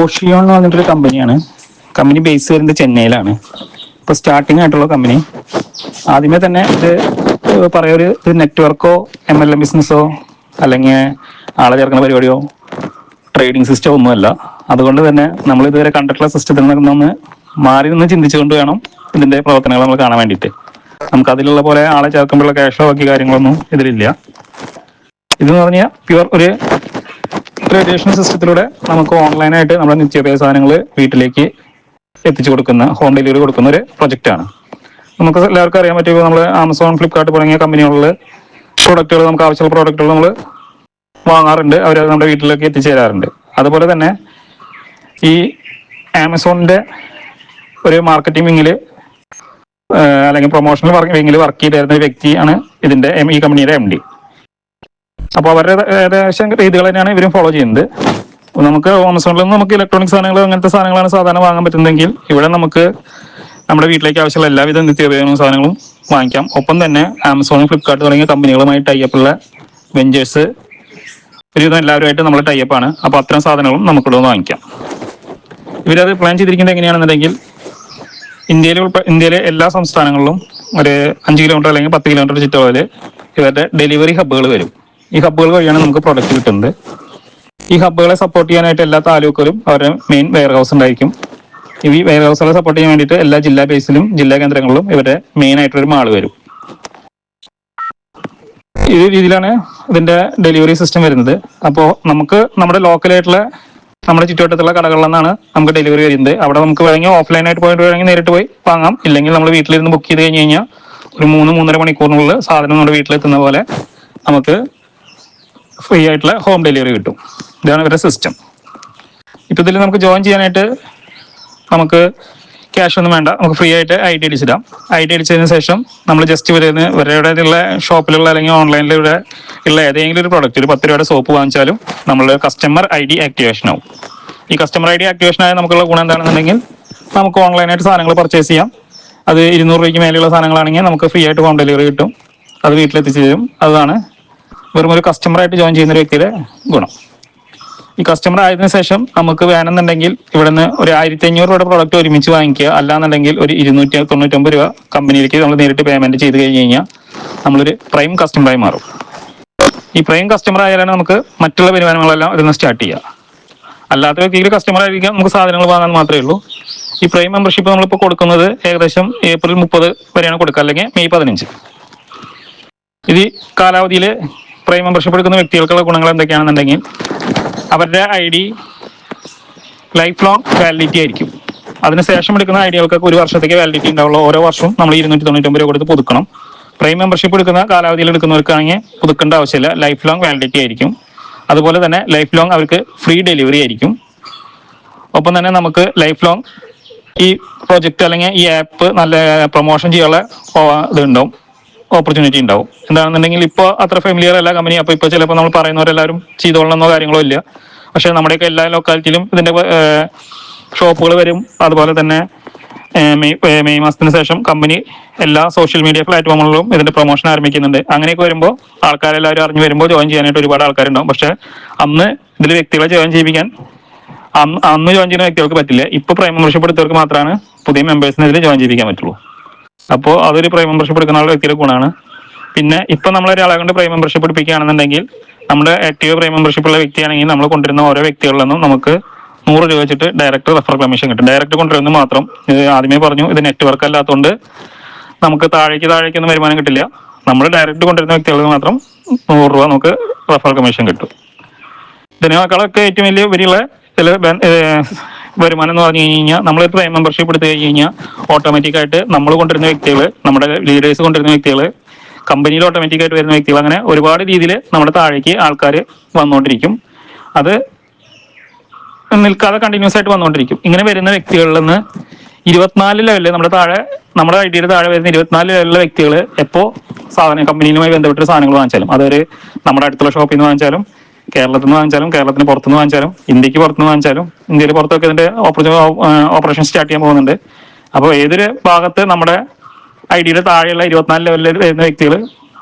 Socio എന്ന് പറഞ്ഞിട്ടൊരു കമ്പനിയാണ്. കമ്പനി ബേസ് വരുന്നത് ചെന്നൈയിലാണ്. ഇപ്പോൾ സ്റ്റാർട്ടിംഗ് ആയിട്ടുള്ള കമ്പനി. ആദ്യമേ തന്നെ ഇത് പറയൊരു നെറ്റ്വർക്കോ MLM ബിസിനസ്സോ അല്ലെങ്കിൽ ആളെ ചേർക്കുന്ന പരിപാടിയോ ട്രേഡിംഗ് സിസ്റ്റം ഒന്നുമല്ല. അതുകൊണ്ട് തന്നെ നമ്മൾ ഇതുവരെ കണ്ടിട്ടുള്ള സിസ്റ്റത്തിൽ നിന്നൊന്ന് മാറി നിന്ന് ചിന്തിച്ചുകൊണ്ട് വേണം ഇതിന്റെ പ്രവർത്തനങ്ങൾ നമ്മൾ കാണാൻ വേണ്ടിയിട്ട്. നമുക്ക് അതിലുള്ള പോലെ ആളെ ചേർക്കുമ്പോഴുള്ള ക്യാഷോ ബാക്കി കാര്യങ്ങളൊന്നും ഇതിലില്ല. ഇതെന്ന് പറഞ്ഞാൽ പ്യുവർ ഒരു ട്രഡീഷണൽ സിസ്റ്റത്തിലൂടെ നമുക്ക് ഓൺലൈനായിട്ട് നമ്മുടെ നിത്യോപയോഗ സാധനങ്ങൾ വീട്ടിലേക്ക് എത്തിച്ചു കൊടുക്കുന്ന, ഹോം ഡെലിവറി കൊടുക്കുന്ന ഒരു പ്രൊജക്റ്റാണ്. നമുക്ക് എല്ലാവർക്കും അറിയാൻ പറ്റുമോ, നമ്മൾ ആമസോൺ, ഫ്ലിപ്കാർട്ട് തുടങ്ങിയ കമ്പനികളിൽ പ്രോഡക്റ്റുകൾ, നമുക്ക് ആവശ്യമുള്ള പ്രോഡക്റ്റുകൾ നമ്മൾ വാങ്ങാറുണ്ട്. അവർ നമ്മുടെ വീട്ടിലേക്ക് എത്തിച്ചു തരാറുണ്ട്. അതുപോലെ തന്നെ ഈ ആമസോണിന്റെ ഒരു മാർക്കറ്റിംഗ് വിങ്ങിൽ അല്ലെങ്കിൽ പ്രൊമോഷണൽ വിങ്ങിൽ വർക്ക് ചെയ്തിരുന്ന ഒരു വ്യക്തിയാണ് ഇതിന്റെ ഈ കമ്പനിയുടെ MD. അപ്പോൾ അവരുടെ ഏകദേശം രീതികൾ തന്നെയാണ് ഇവരും ഫോളോ ചെയ്യുന്നത്. നമുക്ക് ആമസോണിൽ നിന്ന് നമുക്ക് ഇലക്ട്രോണിക് സാധനങ്ങൾ, അങ്ങനത്തെ സാധനങ്ങളാണ് സാധാരണ വാങ്ങാൻ പറ്റുന്നതെങ്കിൽ ഇവിടെ നമുക്ക് നമ്മുടെ വീട്ടിലേക്ക് ആവശ്യമുള്ള എല്ലാവിധ നിത്യോപയോഗ സാധനങ്ങളും വാങ്ങിക്കാം. ഒപ്പം തന്നെ ആമസോൺ, ഫ്ലിപ്കാർട്ട് തുടങ്ങിയ കമ്പനികളുമായി ടൈപ്പുള്ള വെഞ്ചേഴ്സ് ഒരുവിധം എല്ലാവരുമായിട്ട് നമ്മൾ ടൈപ്പാണ്. അപ്പോൾ അത്തരം സാധനങ്ങളും നമുക്കിവിടെ നിന്ന് വാങ്ങിക്കാം. ഇവരത് പ്ലാൻ ചെയ്തിരിക്കുന്നത് എങ്ങനെയാണെന്നുണ്ടെങ്കിൽ ഇന്ത്യയിലെ എല്ലാ സംസ്ഥാനങ്ങളിലും ഒരു 5 കിലോമീറ്റർ അല്ലെങ്കിൽ 10 കിലോമീറ്റർ ചുറ്റളവിൽ ഇവരുടെ ഡെലിവറി ഹബ്ബുകൾ വരും. ഈ ഹബ്ബുകൾ വഴിയാണ് നമുക്ക് പ്രൊഡക്റ്റ് കിട്ടുന്നത്. ഈ ഹബ്ബുകളെ സപ്പോർട്ട് ചെയ്യാനായിട്ട് എല്ലാ താലൂക്കിലും അവരുടെ മെയിൻ വെയർ ഹൗസ് ഉണ്ടായിരിക്കും. ഈ വെയർ ഹൗസുകളെ സപ്പോർട്ട് ചെയ്യാൻ വേണ്ടിയിട്ട് എല്ലാ ജില്ലാ ബേസിലും ജില്ലാ കേന്ദ്രങ്ങളിലും ഇവരുടെ മെയിൻ ആയിട്ടൊരു മാള് വരും. ഈ രീതിയിലാണ് ഇതിന്റെ ഡെലിവറി സിസ്റ്റം വരുന്നത്. അപ്പോൾ നമുക്ക് നമ്മുടെ ലോക്കലായിട്ടുള്ള നമ്മുടെ ചുറ്റുവട്ടത്തുള്ള കടകളിൽ നിന്നാണ് നമുക്ക് ഡെലിവറി വരുന്നത്. അവിടെ നമുക്ക് വേണമെങ്കിൽ ഓഫ്ലൈനായിട്ട് പോയിട്ട് വേണമെങ്കിൽ നേരിട്ട് പോയി വാങ്ങാം. ഇല്ലെങ്കിൽ നമ്മൾ വീട്ടിലിരുന്ന് ബുക്ക് ചെയ്ത് കഴിഞ്ഞ് കഴിഞ്ഞാൽ ഒരു 3-3.5 മണിക്കൂറിനുള്ളിൽ സാധനം നമ്മുടെ വീട്ടിലെത്തുന്ന പോലെ നമുക്ക് ഫ്രീ ആയിട്ടുള്ള ഹോം ഡെലിവറി കിട്ടും. ഇതാണ് ഇവരുടെ സിസ്റ്റം. ഇപ്പം ഇതിൽ നമുക്ക് ജോയിൻ ചെയ്യാനായിട്ട് നമുക്ക് ക്യാഷ് ഒന്നും വേണ്ട. നമുക്ക് ഫ്രീ ആയിട്ട് ID അടിച്ചിടാം. ID അടിച്ചതിന് ശേഷം നമ്മൾ ജസ്റ്റ് ഇവരുടെ ഷോപ്പിലുള്ള അല്ലെങ്കിൽ ഓൺലൈനിലൂടെ ഉള്ള ഏതെങ്കിലും ഒരു പ്രൊഡക്റ്റ്, ഒരു 10 രൂപയുടെ സോപ്പ് വാങ്ങിച്ചാലും നമ്മൾ കസ്റ്റമർ ID ആക്ടിവേഷൻ ആവും. ഈ കസ്റ്റമർ ID ആക്ടിവേഷൻ ആയ നമുക്കുള്ള ഗുണം എന്താണെന്നുണ്ടെങ്കിൽ നമുക്ക് ഓൺലൈനായിട്ട് സാധനങ്ങൾ പർച്ചേസ് ചെയ്യാം. അത് 200 രൂപയ്ക്ക് മേലെയുള്ള സാധനങ്ങളാണെങ്കിൽ നമുക്ക് ഫ്രീ ആയിട്ട് ഹോം ഡെലിവറി കിട്ടും. അത് വീട്ടിലെത്തിച്ച് തരും. അതാണ് വെറും ഒരു കസ്റ്റമറായിട്ട് ജോയിൻ ചെയ്യുന്ന ഒരു വ്യക്തിയുടെ ഗുണം. ഈ കസ്റ്റമർ ആയതിനു ശേഷം നമുക്ക് വേണമെന്നുണ്ടെങ്കിൽ ഇവിടെ നിന്ന് ഒരു 1500 രൂപയുടെ പ്രോഡക്റ്റ് ഒരുമിച്ച് വാങ്ങിക്കുക. അല്ലാന്നുണ്ടെങ്കിൽ ഒരു 299 രൂപ കമ്പനിയിലേക്ക് നമ്മൾ നേരിട്ട് പേയ്മെന്റ് ചെയ്ത് കഴിഞ്ഞ് കഴിഞ്ഞാൽ നമ്മളൊരു പ്രൈം കസ്റ്റമറായി മാറും. ഈ പ്രൈം കസ്റ്റമർ ആയാലാണ് നമുക്ക് മറ്റുള്ള വരുമാനങ്ങളെല്ലാം ഇതിൽ നിന്ന് സ്റ്റാർട്ട് ചെയ്യുക. അല്ലാത്ത വ്യക്തിയിൽ കസ്റ്റമർ ആയിരിക്കാം, നമുക്ക് സാധനങ്ങൾ വാങ്ങാൻ മാത്രമേ ഉള്ളൂ. ഈ പ്രൈം മെമ്പർഷിപ്പ് നമ്മളിപ്പോൾ കൊടുക്കുന്നത് ഏകദേശം ഏപ്രിൽ 30 വരെയാണ് കൊടുക്കുക, അല്ലെങ്കിൽ മെയ് 15. ഇത് കാലാവധിയിൽ പ്രൈം മെമ്പർഷിപ്പ് എടുക്കുന്ന വ്യക്തികൾക്കുള്ള ഗുണങ്ങൾ എന്തൊക്കെയാണെന്നുണ്ടെങ്കിൽ അവരുടെ ID ലൈഫ് ലോങ് വാലിഡിറ്റി ആയിരിക്കും. അതിനുശേഷം എടുക്കുന്ന ഐഡികൾക്കൊക്കെ 1 വർഷത്തേക്ക് വാലിഡിറ്റി ഉണ്ടാവുള്ളൂ. ഓരോ വർഷവും നമ്മൾ 299 രൂപ കൊടുത്ത് പുതുക്കണം. പ്രൈം മെമ്പർഷിപ്പ് എടുക്കുന്ന കാലാവധിയിൽ എടുക്കുന്നവർക്കാണെങ്കിൽ പുതുക്കേണ്ട ആവശ്യമില്ല. ലൈഫ് ലോങ് വാലിഡിറ്റി ആയിരിക്കും. അതുപോലെ തന്നെ ലൈഫ് ലോങ് അവർക്ക് ഫ്രീ ഡെലിവറി ആയിരിക്കും. ഒപ്പം തന്നെ നമുക്ക് ലൈഫ് ലോങ് ഈ പ്രോജക്റ്റ് അല്ലെങ്കിൽ ഈ ആപ്പ് നല്ല പ്രൊമോഷൻ ചെയ്യാനുള്ള ഇതുണ്ടാവും, ഓപ്പർച്യൂണിറ്റി ഉണ്ടാവും. എന്താണെന്നുണ്ടെങ്കിൽ ഇപ്പോൾ അത്ര ഫെമിലിയർ അല്ല കമ്പനി. അപ്പോൾ ഇപ്പോൾ ചിലപ്പോൾ നമ്മൾ പറയുന്നവരെല്ലാവരും ചെയ്തോളണമെന്നോ കാര്യങ്ങളോ ഇല്ല. പക്ഷേ നമ്മുടെയൊക്കെ എല്ലാ ലൊക്കാലിറ്റിയിലും ഇതിൻ്റെ ഷോപ്പുകൾ വരും. അതുപോലെ തന്നെ മെയ് മാസത്തിന് ശേഷം കമ്പനി എല്ലാ സോഷ്യൽ മീഡിയ പ്ലാറ്റ്ഫോമുകളിലും ഇതിന്റെ പ്രൊമോഷൻ ആരംഭിക്കുന്നുണ്ട്. അങ്ങനെയൊക്കെ വരുമ്പോൾ ആൾക്കാരെല്ലാവരും അറിഞ്ഞു വരുമ്പോൾ ജോയിൻ ചെയ്യാനായിട്ട് ഒരുപാട് ആൾക്കാരുണ്ടാവും. പക്ഷെ അന്ന് ഇതിൽ വ്യക്തികളെ ജോയിൻ ചെയ്യിപ്പിക്കാൻ അന്ന് ജോയിൻ ചെയ്യുന്ന വ്യക്തികൾക്ക് പറ്റില്ല. ഇപ്പോൾ പ്രൈം മെമ്പർഷിപ്പ് എടുത്തവർക്ക് മാത്രമാണ് പുതിയ മെമ്പേഴ്സിന് ഇതിൽ ജോയിൻ ചെയ്യിപ്പിക്കാൻ പറ്റുള്ളൂ. അപ്പോൾ അതൊരു പ്രൈം മെമ്പർഷിപ്പ് എടുക്കുന്ന വ്യക്തിയുടെ ഗുണമാണ്. പിന്നെ ഇപ്പം നമ്മളൊരാളെ കൊണ്ട് പ്രൈം മെമ്പർഷിപ്പ് എടുപ്പിക്കുകയാണെന്നുണ്ടെങ്കിൽ നമ്മുടെ ആക്റ്റീവ് പ്രൈം മെമ്പർഷിപ്പ് ഉള്ള വ്യക്തിയാണെങ്കിൽ നമ്മൾ കൊണ്ടുവരുന്ന ഓരോ വ്യക്തികളിൽ നിന്നും നമുക്ക് 100 രൂപ വെച്ചിട്ട് ഡയറക്റ്റ് റെഫർ കമ്മീഷൻ കിട്ടും. ഡയറക്റ്റ് കൊണ്ടുവരുന്നത് മാത്രം. ഇത് ആദ്യമേ പറഞ്ഞു, ഇത് നെറ്റ്വർക്ക് അല്ലാത്തതുകൊണ്ട് നമുക്ക് താഴേക്കൊന്നും വരുമാനം കിട്ടില്ല. നമ്മൾ ഡയറക്റ്റ് കൊണ്ടുവരുന്ന വ്യക്തികൾക്ക് മാത്രം 100 രൂപ നമുക്ക് റെഫർ കമ്മീഷൻ കിട്ടും. ഇതിനേക്കാളൊക്കെ ഏറ്റവും വലിയ ഉപരിയുള്ള ചില വരുമാനം എന്ന് പറഞ്ഞു കഴിഞ്ഞാൽ നമ്മൾ പ്രൈം മെമ്പർഷിപ്പ് എടുത്തു കഴിഞ്ഞ് കഴിഞ്ഞാൽ ഓട്ടോമാറ്റിക്കായിട്ട് നമ്മൾ കൊണ്ടുവരുന്ന വ്യക്തികൾ, നമ്മുടെ ലീഡേഴ്സ് കൊണ്ടുവരുന്ന വ്യക്തികൾ, കമ്പനിയിൽ ഓട്ടോമാറ്റിക്കായിട്ട് വരുന്ന വ്യക്തികൾ, അങ്ങനെ ഒരുപാട് രീതിയിൽ നമ്മുടെ താഴേക്ക് ആൾക്കാർ വന്നുകൊണ്ടിരിക്കും. അത് നിൽക്കാതെ കണ്ടിന്യൂസ് ആയിട്ട് വന്നുകൊണ്ടിരിക്കും. ഇങ്ങനെ വരുന്ന വ്യക്തികളിൽ നിന്ന് 24 ലെവലിൽ നമ്മുടെ ഐഡിയുടെ താഴെ വരുന്ന 24 ലെവലിലെ വ്യക്തികൾ എപ്പോൾ കമ്പനിയുമായി ബന്ധപ്പെട്ട സാധനങ്ങൾ വാങ്ങിച്ചാലും, അതൊരു നമ്മുടെ അടുത്തുള്ള ഷോപ്പിൽ നിന്ന് വാങ്ങിച്ചാലും, കേരളത്തിൽ നിന്ന് വാങ്ങിച്ചാലും, കേരളത്തിന് പുറത്തുനിന്ന് വാങ്ങിച്ചാലും, ഇന്ത്യക്ക് പുറത്തുനിന്ന് വാങ്ങിച്ചാലും, ഇന്ത്യയിൽ പുറത്തൊക്കെ ഇതിന്റെ ഓപ്പറേഷൻ സ്റ്റാർട്ട് ചെയ്യാൻ പോകുന്നുണ്ട്. അപ്പോൾ ഏതൊരു ഭാഗത്ത് നമ്മുടെ ഐഡിയുടെ താഴെയുള്ള 24 ലെവലിൽ വരുന്ന വ്യക്തികൾ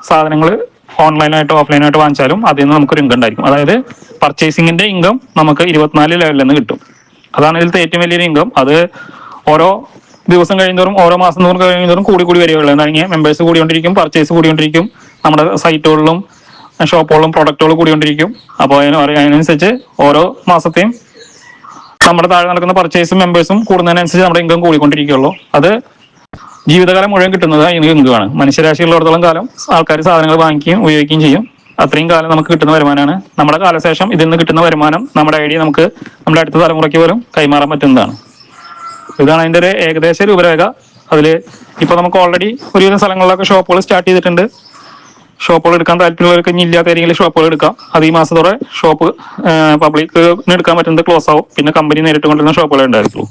സാധനങ്ങൾ ഓൺലൈനായിട്ടോ ഓഫ്ലൈനായിട്ടോ വാങ്ങിച്ചാലും അതിൽ നിന്ന് നമുക്കൊരു ഇൻകം ഉണ്ടായിരിക്കും. അതായത് പർച്ചേസിങ്ങിന്റെ ഇൻകം നമുക്ക് 24 ലെവലിൽ നിന്ന് കിട്ടും. അതാണ് ഇതിലത്തെ ഏറ്റവും വലിയൊരു ഇൻകം. അത് ഓരോ ദിവസം കഴിയുന്നതോറും ഓരോ മാസം തോറും കഴിയുന്നതോറും കൂടി വരികയുള്ളൂ. എന്താണെങ്കിൽ മെമ്പേഴ്സ് കൂടിക്കൊണ്ടിരിക്കും, പർച്ചേസ് കൂടിക്കൊണ്ടിരിക്കും, നമ്മുടെ സൈറ്റുകളിലും ഷോപ്പുകളിലും പ്രൊഡക്റ്റുകൾ കൂടിക്കൊണ്ടിരിക്കും. അപ്പോൾ അതിനനുസരിച്ച് ഓരോ മാസത്തെയും നമ്മുടെ താഴെ നടക്കുന്ന പർച്ചേസും മെമ്പേഴ്സും കൂടുന്നതിനനുസരിച്ച് നമ്മുടെ ഇൻകം കൂടിക്കൊണ്ടിരിക്കുകയുള്ളൂ. അത് ജീവിതകാലം മുഴുവൻ കിട്ടുന്നത് ഇൻകമാണ്. മനുഷ്യരാശിയുള്ളിടത്തോളം കാലം ആൾക്കാർ സാധനങ്ങൾ വാങ്ങിക്കുകയും ഉപയോഗിക്കുകയും ചെയ്യും. അത്രയും കാലം നമുക്ക് കിട്ടുന്ന വരുമാനമാണ്. നമ്മുടെ കാലശേഷം ഇതിൽ നിന്ന് കിട്ടുന്ന വരുമാനം നമ്മുടെ ഐഡിയ നമുക്ക് നമ്മുടെ അടുത്ത തലമുറയ്ക്ക് പോലും കൈമാറാൻ പറ്റുന്നതാണ്. ഇതാണ് അതിൻ്റെ ഒരു ഏകദേശ രൂപരേഖ. അതിൽ ഇപ്പോൾ നമുക്ക് ഓൾറെഡി ഒരുവിധം സ്ഥലങ്ങളിലൊക്കെ ഷോപ്പുകൾ സ്റ്റാർട്ട് ചെയ്തിട്ടുണ്ട്. ഷോപ്പുകൾ എടുക്കാൻ താല്പര്യമുള്ളവർക്ക് ഇനി ഇല്ലാത്ത ഏതെങ്കിലും ഷോപ്പുകൾ എടുക്കാം. അത് ഈ മാസത്തോടെ ഷോപ്പ് പബ്ലിക്കിന് എടുക്കാൻ പറ്റുന്നത് ക്ലോസ് ആവും. പിന്നെ കമ്പനി നേരിട്ട് കൊണ്ടുവരുന്ന ഷോപ്പുകളെ ഉണ്ടായിരിക്കുള്ളൂ.